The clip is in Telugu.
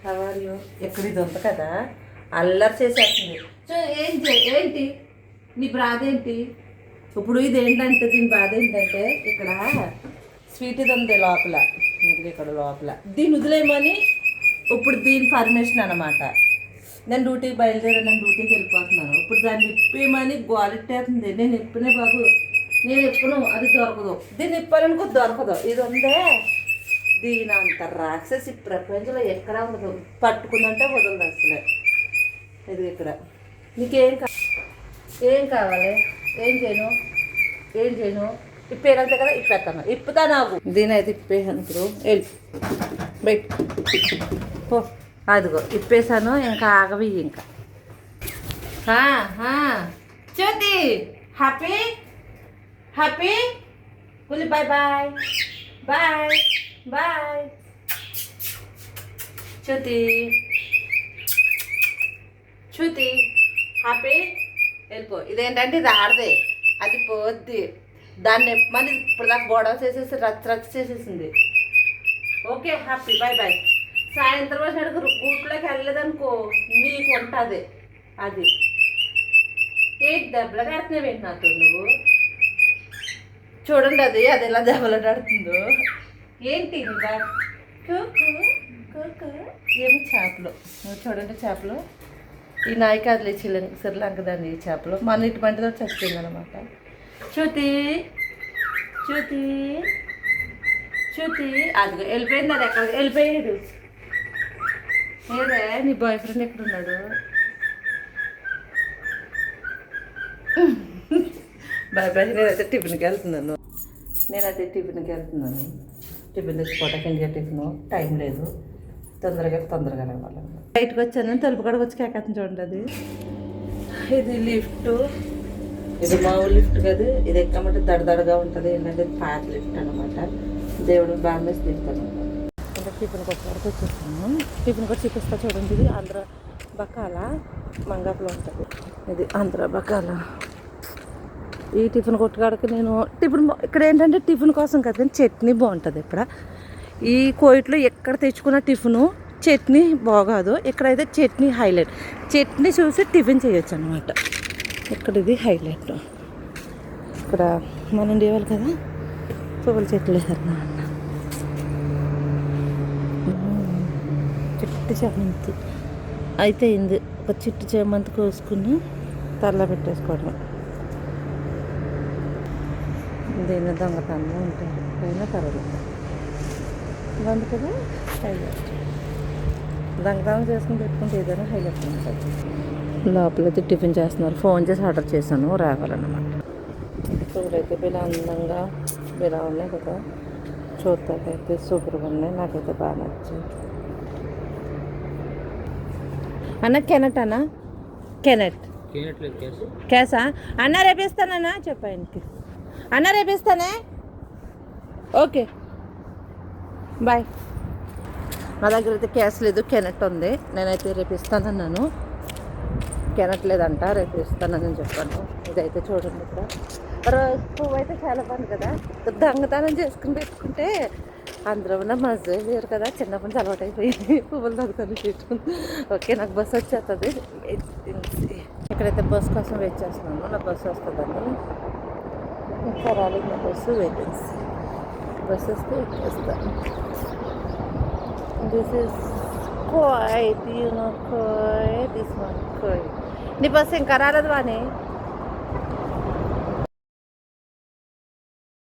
హవారు ఎక్కడ ఇది ఉంది కదా, అల్లరి చేసేస్తుంది. సో ఏంటి నీ బాధ ఏంటి? ఇప్పుడు ఇది ఏంటంటే దీని బాధ ఏంటంటే ఇక్కడ స్వీట్ ఇది ఉంది లోపల, ఇక్కడ లోపల దీన్ని వదిలేయమని ఇప్పుడు దీని పర్మిషన్ అనమాట. నేను డ్యూటీకి నేను డ్యూటీకి వెళ్ళిపోతున్నాను. ఇప్పుడు దాన్ని ఇప్పేయమని గోలెట్టేస్తుంది. నేను ఇప్పనే బాబు, నేను ఇప్పను, అది దొరకదు. దీన్ని ఇప్పాలనుకో దొరకదు. ఇది ఉందే, దీని అంత రాక్షసి ప్రపంచంలో ఎక్కడా ఉండదు. పట్టుకుందంటే వదలదు అసలే. ఇది ఇక్కడ నీకేం ఏం కావాలి? ఏం చేయను ఇప్పేనంతే కదా, ఇప్పేస్తాను. ఇప్పుతా నాకు దీని అయితే ఇప్పేసాను. ఇప్పుడు వెళ్ళి బయట పో. అదిగో ఇప్పేసాను. ఇంకా ఆగవి ఇంకా. జ్యోతి హ్యాపీ హ్యాపీ పులి బాయ్ బాయ్ బాయ్ బాయ్. జ్యోతి జ్యోతి హ్యాపీ వెళ్ళిపో. ఇదేంటంటే ఇది ఆడదే, అది పోద్ది. దాన్ని మళ్ళీ ఇప్పుడు దాకా గొడవ చేసేసి రచ్చ చేసేసింది. Okay happy bye bye. సాయంత్రం వచ్చేటకు గూట్లోకి వెళ్ళలేదనుకో నీకు ఉంటుంది. అది ఏంటి దెబ్బలు కడుతున్నావు ఏంటి నాతో నువ్వు? చూడండి అది ఎలా దెబ్బలు కడుతుందో. ఏంటి ఏమి చేపలు చూడండి. చేపలు ఈ నాయకాదులు శ్రీలంక దాన్ని ఈ చేపలు మన ఇటు మంటితో చచ్చిపోయింది అనమాట. చూతి చూతి చూతి అదిగో వెళ్ళిపోయింది. అది ఎక్కడ వెళ్ళిపోయాడు? ఏదే నీ బాయ్ ఫ్రెండ్ ఎక్కడున్నాడు? Bye bye. నేనైతే టిఫిన్కి వెళ్తున్నాను. టిఫిన్ తెచ్చుకోవటానికి ఇంకా టిఫిన్ టైం లేదు. తొందరగా రావాలి. బయటకు వచ్చాను, తలుపు కాడకు వచ్చి కేకేస్తుంది చూడండి. అది ఇది లిఫ్ట్, ఇది మామూలు లిఫ్ట్ కాదు. ఇది ఎక్కమంటే దడదడగా ఉంటుంది. ఏంటంటే పాత లిఫ్ట్ అనమాట. దేవుడు బాగా తీస్తాను. ఇంకా టిఫిన్ కొట్టు వరకు వచ్చేస్తాను. టిఫిన్ కొట్టి చూపిస్తా చూడండి. ఇది ఆంధ్ర బకాల మంగాపులో ఉంటుంది. ఇది ఆంధ్ర బకాల. ఈ టిఫిన్ కొట్టుకాడకి నేను ఇక్కడ ఏంటంటే టిఫిన్ కోసం కదా కానీ చట్నీ బాగుంటుంది. ఇక్కడ ఈ కోయిట్లో ఎక్కడ తెచ్చుకున్న టిఫిను చట్నీ బాగోదు. ఇక్కడైతే చట్నీ హైలైట్. చట్నీ చూసి టిఫిన్ చేయొచ్చు అనమాట. ఇక్కడ ఇది హైలైట్. ఇక్కడ మన ఇండియా వాళ్ళు కదా పువ్వుల చెట్లు వేసారు. చిట్టు చేమంతి అయితే అయింది. ఒక చిట్టు చేమంతి కోసుకుని తల్ల పెట్టేసుకోవడం. దీన్ని దొంగతనం ఉంటాయి అయినా పర్వాలేదు. బాగుంది కదా హైలైట్. దొంగతనం చేసుకుని పెట్టుకుంటే ఏదైనా హైలైట్ ఉంటుంది. లోపలైతే టిఫిన్ చేస్తున్నారు. ఫోన్ చేసి ఆర్డర్ చేశాను, రావాలన్నమాట. చూడైతే ఇలా అందంగా ఇలా ఉన్నాయి కదా, చూడటాకైతే సూపర్గా ఉన్నాయి. నాకైతే బాగా నచ్చింది. అన్న కెనట్ అన్న కెనట్ క్యాసా అన్న రేపిస్తానన్నా చెప్పాయనకి. అన్న రేపిస్తానే. Okay bye. నా దగ్గర అయితే క్యాష్ లేదు, కెనట్ ఉంది. నేనైతే రేపు ఇస్తానన్నాను. కెనట్ లేదంట, రేపు ఇస్తానని చెప్పాను. ఇదైతే చూడండి. ఇక్కడ పువ్వు అయితే చాలా బాగుంది కదా. దొంగతనం చేసుకుని పెట్టుకుంటే అందరూ ఉన్న మజా వేరు కదా. చిన్నప్పటి నుంచి అలవాటు అయిపోయింది పువ్వులు దొంగతనం చేసుకుంది. ఓకే నాకు బస్సు వచ్చేస్తుంది. ఇక్కడైతే బస్సు కోసం వెయిట్ చేస్తున్నాను. నా బస్సు వస్తుందని. ఇంకా రాలేదు నా బస్సు. వెయిటింగ్స్ బస్సు వస్తే ఎక్కేస్తాను. దిస్ ఇస్ కోయ్. నీ బస్సు ఇంకా రాలేదు వాని.